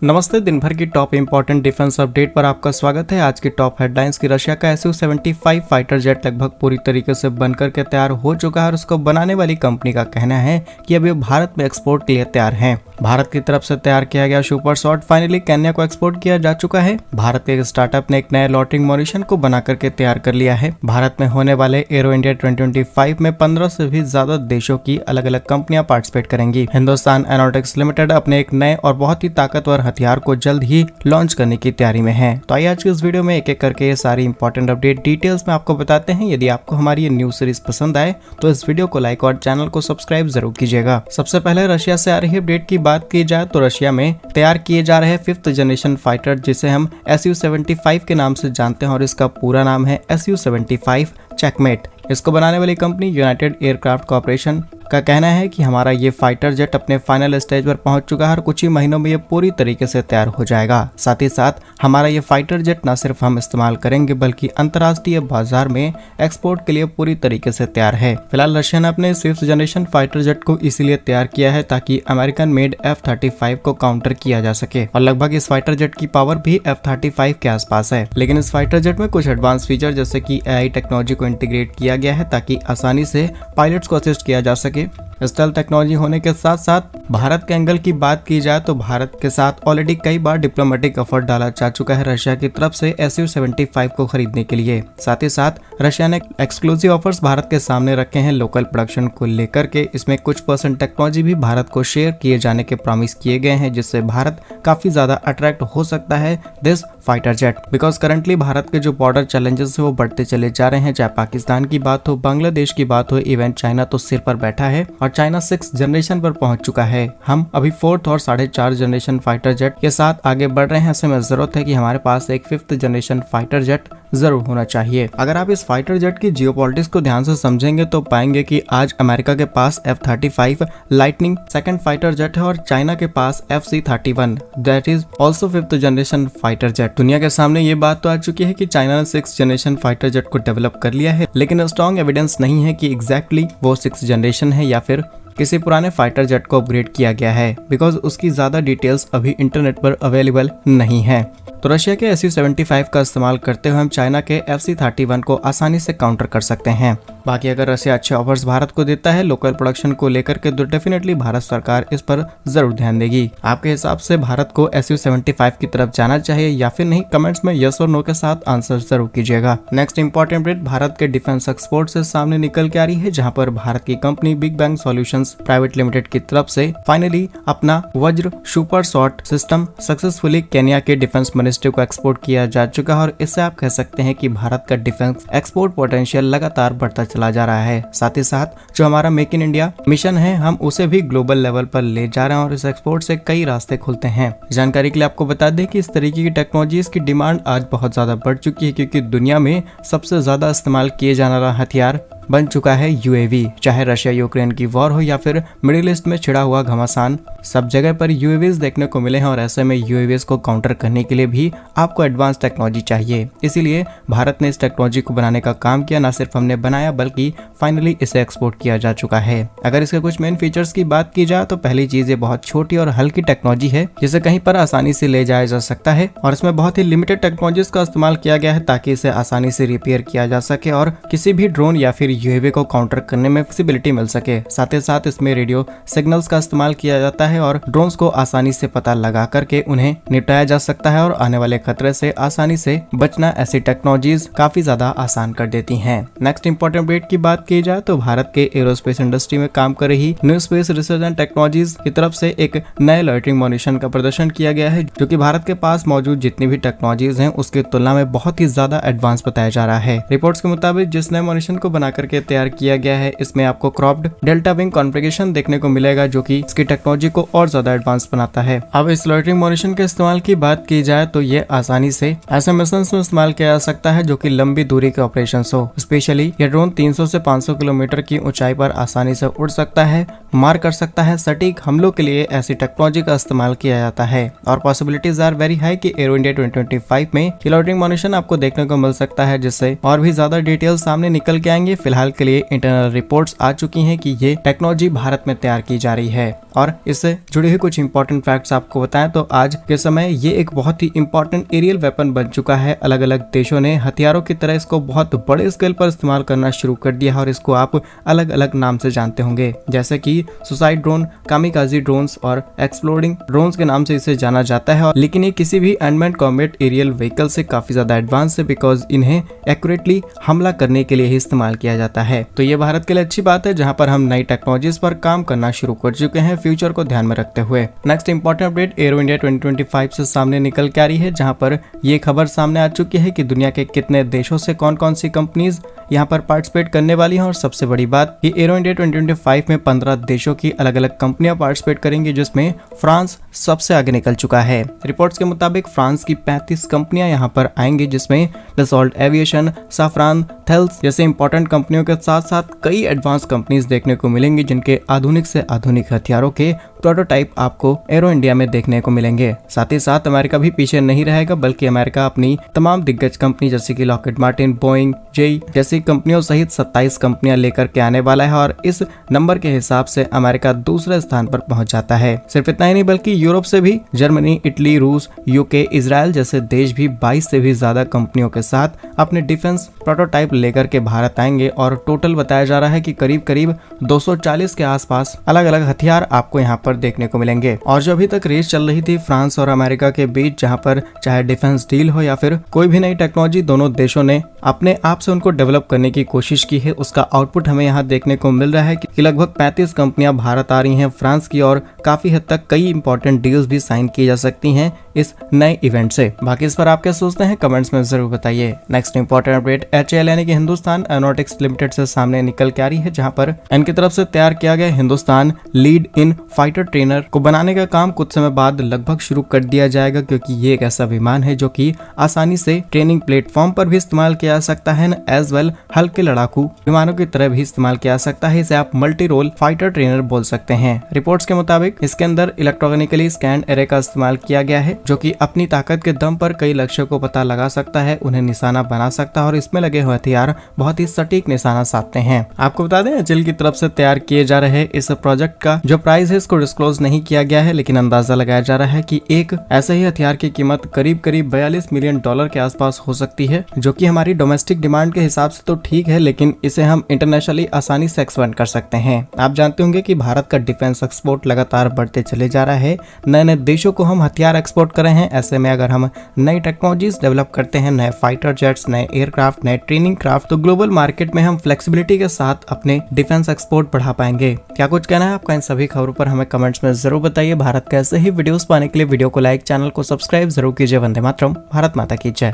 नमस्ते। दिन भर की टॉप इंपॉर्टेंट डिफेंस अपडेट पर आपका स्वागत है। आज की टॉप हेडलाइंस की रशिया का Su-75 फाइटर जेट लगभग पूरी तरीके से बनकर के तैयार हो चुका है और उसको बनाने वाली कंपनी का कहना है कि अभी भारत में एक्सपोर्ट के लिए तैयार है। भारत की तरफ से तैयार किया गया सुपरसॉट फाइनली केन्या को एक्सपोर्ट किया जा चुका है। भारत के एक स्टार्टअप ने एक नए लॉटरिंग मॉनिशन को बना करके तैयार कर लिया है। भारत में होने वाले एरो इंडिया 2025 में 15 से भी ज्यादा देशों की अलग अलग कंपनियां पार्टिसिपेट करेंगी। हिंदुस्तान एरोनॉटिक्स लिमिटेड अपने एक नए और बहुत ही ताकतवर हथियार को जल्द ही लॉन्च करने की तैयारी में है। तो आइए आज की इस वीडियो में एक एक करके ये सारी इंपॉर्टेंट अपडेट डिटेल्स में आपको बताते हैं। यदि आपको हमारी ये न्यूज सीरीज पसंद आए तो इस वीडियो को लाइक और चैनल को सब्सक्राइब जरूर कीजिएगा। सबसे पहले रशिया से आ रही अपडेट की बात की जाए तो रशिया में तैयार किए जा रहे 5th जनरेशन फाइटर जिसे हम Su-75 के नाम से जानते हैं और इसका पूरा नाम है Su-75 चेकमेट। इसको बनाने वाली कंपनी यूनाइटेड एयरक्राफ्ट कॉर्पोरेशन का कहना है कि हमारा ये फाइटर जेट अपने फाइनल स्टेज पर पहुंच चुका है और कुछ ही महीनों में ये पूरी तरीके से तैयार हो जाएगा। साथ ही साथ हमारा ये फाइटर जेट न सिर्फ हम इस्तेमाल करेंगे बल्कि अंतर्राष्ट्रीय बाजार में एक्सपोर्ट के लिए पूरी तरीके से तैयार है। फिलहाल रशिया ने अपने 5th जनरेशन फाइटर जेट को इसीलिए तैयार किया है ताकि अमेरिकन मेड F-35 को काउंटर किया जा सके और लगभग इस फाइटर जेट की पावर भी F-35 के आसपास है। लेकिन इस फाइटर जेट में कुछ एडवांस फीचर जैसे कि AI टेक्नोलॉजी को इंटीग्रेट किया गया है ताकि आसानी से पायलट्स को असिस्ट किया जा सके। स्टेल्थ टेक्नोलॉजी होने के साथ साथ भारत के एंगल की बात की जाए तो भारत के साथ ऑलरेडी कई बार डिप्लोमेटिक एफर्ट डाला जा चुका है रशिया की तरफ से Su-75 को खरीदने के लिए। साथ ही साथ रशिया ने एक्सक्लूसिव ऑफर्स भारत के सामने रखे हैं लोकल प्रोडक्शन को लेकर के। इसमें कुछ % टेक्नोलॉजी भी भारत को शेयर किए जाने के प्रॉमिस किए गए हैं जिससे भारत काफी ज्यादा अट्रैक्ट हो सकता है this fighter jet. Because currently Bharat के जो बॉर्डर चैलेंजेस है वो बढ़ते चले जा रहे हैं। चाहे पाकिस्तान की बात हो, बांग्लादेश की बात हो, इवन चाइना तो सिर पर बैठा है और चाइना 6th जनरेशन पर पहुंच चुका है। हम अभी 4th और 4.5 जनरेशन फाइटर जेट के साथ आगे बढ़ रहे हैं। ऐसे में जरूरत है कि हमारे पास एक 5th जनरेशन फाइटर जेट जरूर होना चाहिए। अगर आप इस फाइटर जेट की जियोपॉलिटिक्स को ध्यान से समझेंगे तो पाएंगे कि आज अमेरिका के पास F-35 lightning 2nd fighter jet है और चाइना के पास FC-31 that is also 5th generation fighter jet. दुनिया के सामने ये बात तो आ चुकी है कि चाइना ने 6th जनरेशन फाइटर जेट को डेवलप कर लिया है, लेकिन स्ट्रॉन्ग एविडेंस नहीं है कि एग्जैक्टली वो 6th जनरेशन है या फिर किसी पुराने फाइटर जेट को अपग्रेड किया गया है। बिकॉज उसकी ज्यादा डिटेल्स अभी इंटरनेट पर अवेलेबल नहीं है। तो रशिया के Su-75 का इस्तेमाल करते हुए हम चाइना के FC-31 को आसानी से काउंटर कर सकते हैं। बाकी अगर रशिया अच्छे ऑफर्स भारत को देता है लोकल प्रोडक्शन को लेकर के तो डेफिनेटली भारत सरकार इस पर जरूर ध्यान देगी। आपके हिसाब से भारत को Su-75 की तरफ जाना चाहिए या फिर नहीं? कमेंट्स में यस और नो के साथ आंसर जरूर कीजिएगा। नेक्स्ट इंपॉर्टेंट अपडेट भारत के डिफेंस एक्सपोर्ट से सामने निकल के आ रही है, जहां पर भारत की company big bang solutions private limited की तरफ से फाइनली अपना वज्र सुपरसॉट सिस्टम सक्सेसफुली केन्या के डिफेंस मिनिस्ट्री को एक्सपोर्ट किया जा चुका है और इससे आप कह सकते हैं कि भारत का डिफेंस एक्सपोर्ट पोटेंशियल लगातार बढ़ता चला जा रहा है। साथ ही साथ जो हमारा मेक इन इंडिया मिशन है हम उसे भी ग्लोबल लेवल पर ले जा रहे हैं और इस एक्सपोर्ट से कई रास्ते खुलते हैं। जानकारी के लिए आपको बता दें कि इस तरीके की टेक्नोलॉजीज की डिमांड आज बहुत ज्यादा बढ़ चुकी है क्योंकि दुनिया में सबसे ज्यादा इस्तेमाल किए जाने वाला हथियार बन चुका है UAV। चाहे रशिया यूक्रेन की वॉर हो या फिर मिडिल ईस्ट में छिड़ा हुआ घमासान, सब जगह पर UAVs देखने को मिले हैं और ऐसे में UAVs को काउंटर करने के लिए भी आपको एडवांस टेक्नोलॉजी चाहिए। इसीलिए भारत ने इस टेक्नोलॉजी को बनाने का काम किया। न सिर्फ हमने बनाया बल्कि फाइनली इसे एक्सपोर्ट किया जा चुका है। अगर इसके कुछ मेन फीचर्स की बात की जाए तो पहली चीज ये बहुत छोटी और हल्की टेक्नोलॉजी है जिसे कहीं पर आसानी से ले जाया जा सकता है और इसमें बहुत ही लिमिटेड टेक्नोलॉजीज का इस्तेमाल किया गया है ताकि इसे आसानी से रिपेयर किया जा सके और किसी भी ड्रोन या फिर UAV को काउंटर करने में फ्लेक्सिबिलिटी मिल सके। साथ ही साथ इसमें रेडियो सिग्नल्स का इस्तेमाल किया जाता है और ड्रोन्स को आसानी से पता लगा करके उन्हें निपटाया जा सकता है और आने वाले खतरे से आसानी से बचना ऐसी टेक्नोलॉजीज काफी ज्यादा आसान कर देती हैं। नेक्स्ट इंपॉर्टेंट अपडेट की बात की जाए तो भारत के एरोस्पेस इंडस्ट्री में काम कर रही new space research and technologies की तरफ से एक नए लॉटरिंग मॉनिशन का प्रदर्शन किया गया है जो कि भारत के पास मौजूद जितनी भी टेक्नोलॉजीज हैं उसकी तुलना में बहुत ही ज्यादा एडवांस बताया जा रहा है। रिपोर्ट्स के मुताबिक जिस नए मॉनिशन को बना करके तैयार किया गया है इसमें आपको क्रॉप्ड डेल्टा विंग कॉन्फ़िगरेशन देखने को मिलेगा जो कि इसकी टेक्नोलॉजी को और ज्यादा एडवांस बनाता है। अब इस लॉटरिंग मॉनिशन के इस्तेमाल की बात की जाए तो ये आसानी से ऐसे मिशन में इस्तेमाल किया जा सकता है जो कि लंबी दूरी के ऑपरेशन हो। स्पेशली ये ड्रोन 300 से 500 किलोमीटर की ऊंचाई पर आसानी से उड़ सकता है, मार कर सकता है। सटीक हमलों के लिए ऐसी टेक्नोलॉजी का इस्तेमाल किया जाता है और पॉसिबिलिटीज आर वेरी हाई कि एरो इंडिया 2025 में लॉटरिंग मॉनिशन आपको देखने को मिल सकता है जिससे और भी ज्यादा डिटेल्स सामने निकल के आएंगे। फिलहाल फिलहाल के लिए इंटरनल रिपोर्ट्स आ चुकी हैं कि ये टेक्नोलॉजी भारत में तैयार की जा रही है। और इससे जुड़ी हुई कुछ इंपॉर्टेंट फैक्ट्स आपको बताएं तो आज के समय ये एक बहुत ही इंपॉर्टेंट एरियल वेपन बन चुका है। अलग अलग देशों ने हथियारों की तरह इसको बहुत बड़े स्केल पर इस्तेमाल करना शुरू कर दिया है और इसको आप अलग अलग नाम से जानते होंगे, जैसे कि सुसाइड ड्रोन, कामिकाजी ड्रोन्स और एक्सप्लोडिंग ड्रोन्स के नाम से इसे जाना जाता है। लेकिन ये किसी भी अनमैन्ड कॉम्बैट एरियल व्हीकल से काफी ज्यादा एडवांस है, बिकॉज इन्हें एक्यूरेटली हमला करने के लिए ही इस्तेमाल किया जाता है। तो ये भारत के लिए अच्छी बात है, जहां पर हम नई टेक्नोलॉजीज पर काम करना शुरू कर चुके हैं फ्यूचर को ध्यान में रखते हुए। Next important update arrow India 2025 से सामने निकल के आ रही है, जहां पर ये खबर सामने आ चुकी है कि दुनिया के कितने देशों से कौन कौन सी कंपनीज यहाँ पर पार्टिसिपेट करने वाली हैं। और सबसे बड़ी बात कि एरो इंडिया 2025 में 15 देशों की अलग अलग कंपनियां पार्टिसिपेट करेंगी, जिसमें फ्रांस सबसे आगे निकल चुका है। रिपोर्ट्स के मुताबिक फ्रांस की 35 कंपनियां यहाँ पर आएंगी, जिसमें डसॉल्ट एविएशन, साफ्रान, थेल्स जैसे इंपॉर्टेंट कंपनियों के साथ साथ कई एडवांस कंपनीज देखने को मिलेंगी, जिनके आधुनिक से आधुनिक हथियारों के प्रोटोटाइप आपको एरो इंडिया में देखने को मिलेंगे। साथ ही साथ अमेरिका भी पीछे नहीं रहेगा, बल्कि अमेरिका अपनी तमाम दिग्गज कंपनी जैसे कि लॉकहीड मार्टिन, बोइंग, जेई जैसी कंपनियों सहित 27 कंपनियां लेकर के आने वाला है। और इस नंबर के हिसाब से अमेरिका दूसरे स्थान पर पहुंच जाता है। सिर्फ इतना ही नहीं, बल्कि यूरोप से भी जर्मनी, इटली, रूस, यूके, इजराइल जैसे देश भी 22 से भी ज्यादा कंपनियों के साथ अपने डिफेंस प्रोटोटाइप लेकर के भारत आएंगे। और टोटल बताया जा रहा है कि करीब करीब 240 के आसपास अलग अलग हथियार आपको यहाँ पर देखने को मिलेंगे। और जो अभी तक रेस चल रही थी फ्रांस और अमेरिका के बीच, जहाँ पर चाहे डिफेंस डील हो या फिर कोई भी नई टेक्नोलॉजी, दोनों देशों ने अपने आप से उनको डेवलप करने की कोशिश की है। उसका आउटपुट हमें यहाँ देखने को मिल रहा है कि लगभग 35 कंपनियां भारत आ रही हैं फ्रांस की, और काफी हद तक कई इंपॉर्टेंट डील्स भी साइन की जा सकती हैं इस नए इवेंट से। बाकी इस पर आप क्या सोचते हैं कमेंट्स में जरूर बताइए। नेक्स्ट इंपॉर्टेंट अपडेट HAL यानी कि हिंदुस्तान एरोनॉटिक्स लिमिटेड से सामने निकल के आ रही है, जहां पर इनकी तरफ से तैयार किया गया Hindustan lead in fighter trainer को बनाने का काम कुछ समय बाद लगभग शुरू कर दिया जाएगा, क्योंकि ये एक ऐसा विमान है जो कि आसानी से ट्रेनिंग प्लेटफॉर्म पर भी इस्तेमाल किया जा सकता है, एज वेल हल्के लड़ाकू विमानों की तरह भी इस्तेमाल किया जा सकता है। इसे आप मल्टी रोल फाइटर ट्रेनर बोल सकते हैं। रिपोर्ट्स के मुताबिक इसके अंदर इलेक्ट्रॉनिकली स्कैन एरे का इस्तेमाल किया गया है, जो कि अपनी ताकत के दम पर कई लक्ष्यों को पता लगा सकता है, उन्हें निशाना बना सकता है और इसमें लगे हुए हथियार बहुत ही सटीक निशाना साधते हैं। आपको बता दें HAL की तरफ से तैयार किए जा रहे इस प्रोजेक्ट का जो प्राइस है इसको डिस्क्लोज नहीं किया गया है, लेकिन अंदाजा लगाया जा रहा है कि एक ऐसे ही हथियार की कीमत करीब करीब $42 मिलियन के आसपास हो सकती है, जो कि हमारी डोमेस्टिक डिमांड के हिसाब से तो ठीक है, लेकिन इसे हम इंटरनेशनली आसानी से एक्सपेंड कर सकते हैं। आप जानते होंगे कि भारत का डिफेंस एक्सपोर्ट लगातार बढ़ते चले जा रहा है, नए नए देशों को हम हथियार एक्सपोर्ट कर रहे हैं। ऐसे में अगर हम नई टेक्नोलॉजीज डेवलप करते हैं, नए फाइटर जेट्स, नए एयरक्राफ्ट, नए ट्रेनिंग क्राफ्ट, तो ग्लोबल मार्केट में हम फ्लेक्सिबिलिटी के साथ अपने डिफेंस एक्सपोर्ट बढ़ा पाएंगे। क्या कुछ कहना है आपका इन सभी खबरों पर हमें कमेंट्स में जरूर बताइए। भारत के ऐसे ही वीडियोस पाने के लिए वीडियो को लाइक, चैनल को सब्सक्राइब जरूर कीजिए। वंदे मातरम, भारत माता की जय।